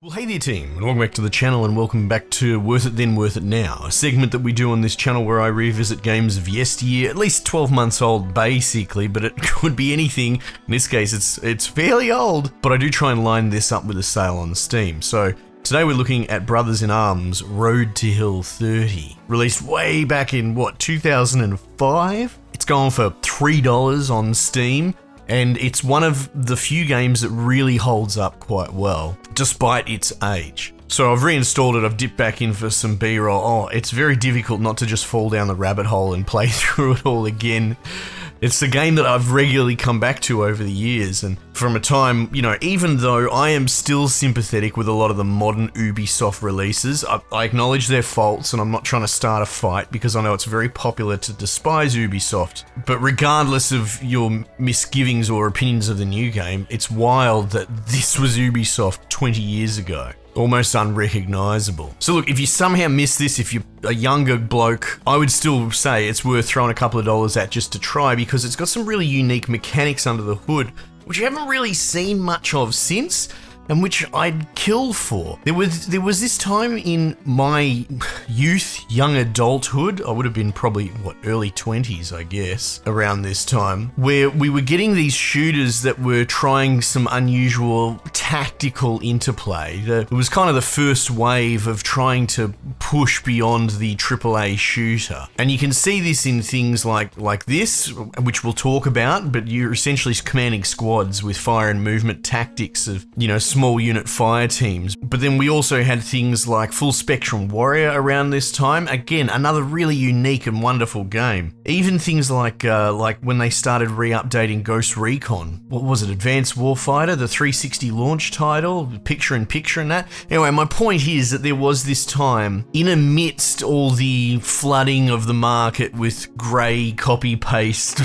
Well, hey there team, and welcome back to the channel and welcome back to Worth It Then Worth It Now, a segment that we do on this channel where I revisit games of yesteryear, at least 12 months old basically, but it could be anything. In this case it's fairly old, but I do try and line this up with a sale on Steam. So today we're looking at Brothers in Arms Road to Hill 30, released way back in, 2005? It's gone for $3 on Steam. And it's one of the few games that really holds up quite well, despite its age. So I've reinstalled it, I've dipped back in for some B-roll. Oh, it's very difficult not to just fall down the rabbit hole and play through it all again. It's a game that I've regularly come back to over the years, and from a time, even though I am still sympathetic with a lot of the modern Ubisoft releases, I acknowledge their faults and I'm not trying to start a fight because I know it's very popular to despise Ubisoft. But regardless of your misgivings or opinions of the new game, it's wild that this was Ubisoft 20 years ago. Almost unrecognisable. So look, if you somehow miss this, if you're a younger bloke, I would still say it's worth throwing a couple of dollars at just to try, because it's got some really unique mechanics under the hood, which you haven't really seen much of since, and which I'd kill for. There was this time in my youth, young adulthood, I would have been probably, early 20s, I guess, around this time, where we were getting these shooters that were trying some unusual tactical interplay. It was kind of the first wave of trying to push beyond the AAA shooter. And you can see this in things like this, which we'll talk about, but you're essentially commanding squads with fire and movement tactics of, small unit fire teams. But then we also had things like Full Spectrum Warrior around this time. Again, another really unique and wonderful game. Even things like when they started re-updating Ghost Recon. What was it? Advanced Warfighter, the 360 launch title, picture-in-picture and that. Anyway, my point is that there was this time, in amidst all the flooding of the market with grey copy-paste,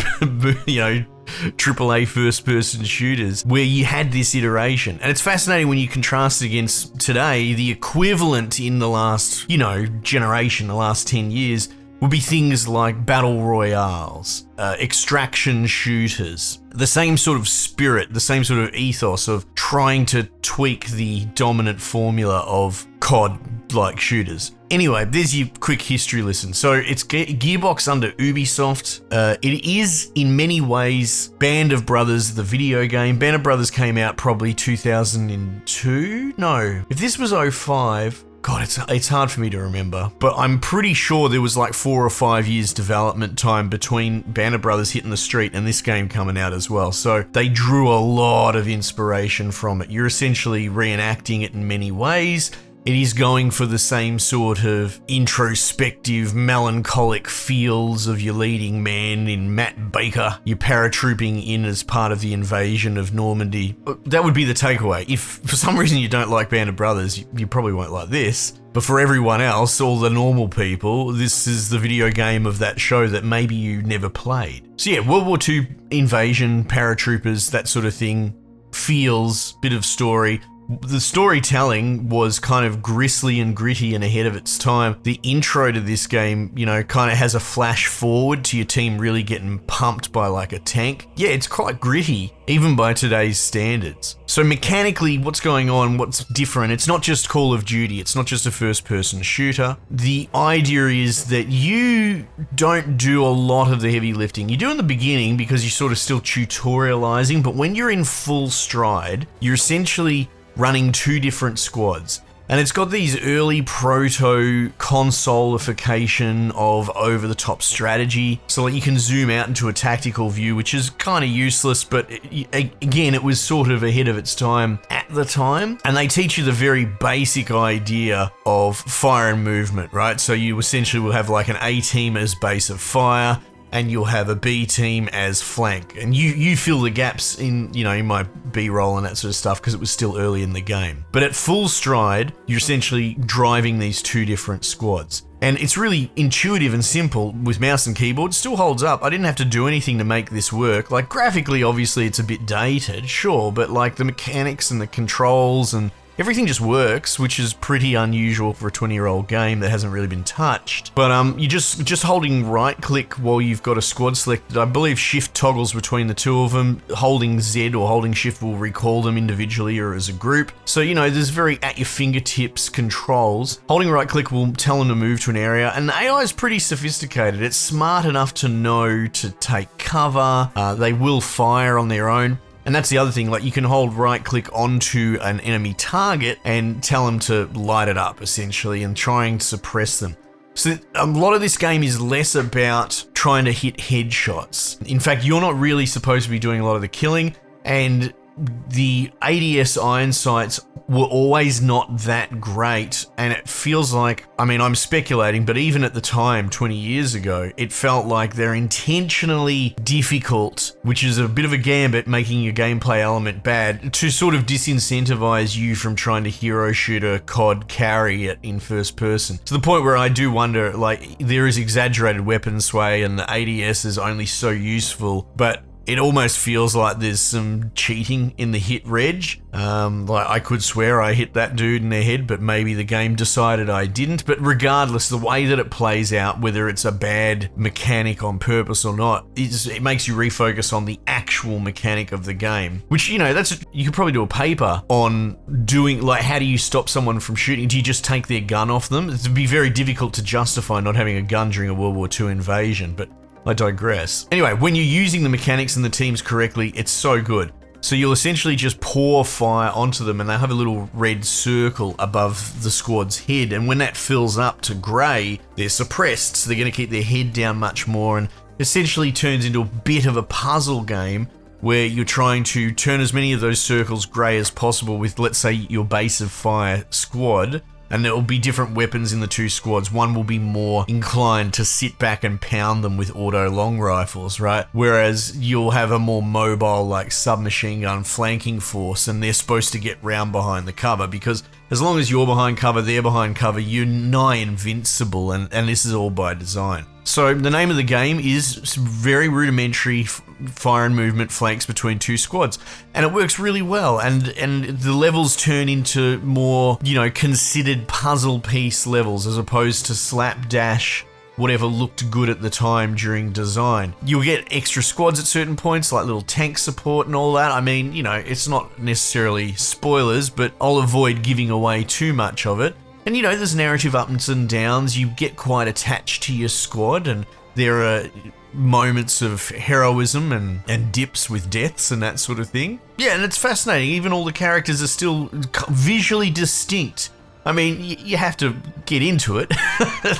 AAA first-person shooters, where you had this iteration. And it's fascinating when you contrast it against today. The equivalent in the last, generation, the last 10 years, would be things like battle royales, extraction shooters, the same sort of spirit, the same sort of ethos of trying to tweak the dominant formula of COD-like shooters. Anyway, there's your quick history lesson. So it's Gearbox under Ubisoft. It is, in many ways, Band of Brothers, the video game. Band of Brothers came out probably 2002? No. If this was 05... God, it's hard for me to remember, but I'm pretty sure there was like 4 or 5 years development time between Band of Brothers hitting the street and this game coming out as well. So they drew a lot of inspiration from it. You're essentially reenacting it in many ways. It is going for the same sort of introspective, melancholic feels of your leading man in Matt Baker. You're paratrooping in as part of the invasion of Normandy. That would be the takeaway. If for some reason you don't like Band of Brothers, you probably won't like this. But for everyone else, all the normal people, this is the video game of that show that maybe you never played. So yeah, World War II invasion, paratroopers, that sort of thing, feels, bit of story. The storytelling was kind of grisly and gritty and ahead of its time. The intro to this game, kind of has a flash forward to your team really getting pumped by like a tank. Yeah, it's quite gritty, even by today's standards. So mechanically, what's going on, what's different? It's not just Call of Duty, it's not just a first-person shooter. The idea is that you don't do a lot of the heavy lifting. You do in the beginning because you're sort of still tutorializing, but when you're in full stride, you're essentially running 2 different squads. And it's got these early proto consolification of over-the-top strategy, so that you can zoom out into a tactical view, which is kind of useless, but again, it was sort of ahead of its time at the time. And they teach you the very basic idea of fire and movement, right? So you essentially will have like an A team as base of fire, and you'll have a B team as flank. And you fill the gaps in, in my B-roll and that sort of stuff because it was still early in the game. But at full stride, you're essentially driving these 2 different squads. And it's really intuitive and simple with mouse and keyboard. It still holds up. I didn't have to do anything to make this work. Like graphically, obviously it's a bit dated, sure, but like the mechanics and the controls and everything just works, which is pretty unusual for a 20-year-old game that hasn't really been touched. But you just holding right click while you've got a squad selected. I believe shift toggles between the two of them. Holding Z or holding shift will recall them individually or as a group. So, you know, there's very at your fingertips controls. Holding right click will tell them to move to an area, and the AI is pretty sophisticated. It's smart enough to know to take cover. They will fire on their own. And that's the other thing, like you can hold right click onto an enemy target and tell them to light it up essentially and try and suppress them. So a lot of this game is less about trying to hit headshots. In fact, you're not really supposed to be doing a lot of the killing, and the ADS iron sights were always not that great, and it feels like, I mean, I'm speculating, but even at the time, 20 years ago, it felt like they're intentionally difficult, which is a bit of a gambit, making your gameplay element bad, to sort of disincentivize you from trying to hero shoot a COD carry it in first person. To the point where I do wonder, like, there is exaggerated weapon sway and the ADS is only so useful, but it almost feels like there's some cheating in the hit reg. Like I could swear I hit that dude in the head, but maybe the game decided I didn't. But regardless, the way that it plays out, whether it's a bad mechanic on purpose or not, it makes you refocus on the actual mechanic of the game. Which, you know, you could probably do a paper on doing, like, how do you stop someone from shooting? Do you just take their gun off them? It'd be very difficult to justify not having a gun during a World War II invasion, but I digress. Anyway, when you're using the mechanics and the teams correctly, it's so good. So you'll essentially just pour fire onto them and they'll have a little red circle above the squad's head. And when that fills up to grey, they're suppressed. So they're going to keep their head down much more, and essentially turns into a bit of a puzzle game where you're trying to turn as many of those circles grey as possible with, let's say, your base of fire squad. And there will be different weapons in the two squads. One will be more inclined to sit back and pound them with auto long rifles, right? Whereas you'll have a more mobile, like, submachine gun flanking force, and they're supposed to get round behind the cover, because as long as you're behind cover, they're behind cover, you're nigh invincible, and this is all by design. So the name of the game is very rudimentary fire and movement flanks between two squads, and it works really well, and the levels turn into more, you know, considered puzzle piece levels as opposed to slapdash whatever looked good at the time during design. You'll get extra squads at certain points, like little tank support and all that. I mean, you know, it's not necessarily spoilers, but I'll avoid giving away too much of it. And, you know, there's narrative ups and downs. You get quite attached to your squad, and there are moments of heroism and dips with deaths and that sort of thing. Yeah, and it's fascinating. Even all the characters are still visually distinct. I mean, you have to get into it.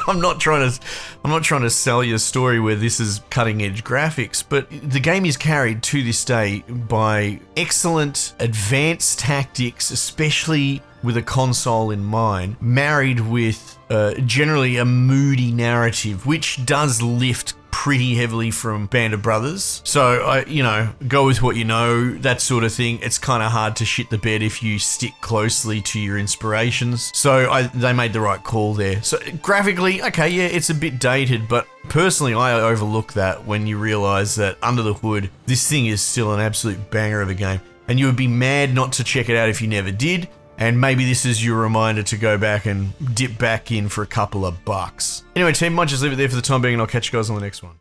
I'm not trying to sell you a story where this is cutting-edge graphics, but the game is carried to this day by excellent advanced tactics, especially with a console in mind, married with generally a moody narrative, which does lift pretty heavily from Band of Brothers. So, you know, go with what you know, that sort of thing. It's kind of hard to shit the bed if you stick closely to your inspirations. So they made the right call there. So graphically, okay, yeah, it's a bit dated, but personally, I overlook that when you realize that under the hood, this thing is still an absolute banger of a game. And you would be mad not to check it out if you never did. And maybe this is your reminder to go back and dip back in for a couple of bucks. Anyway, team, might just leave it there for the time being, and I'll catch you guys on the next one.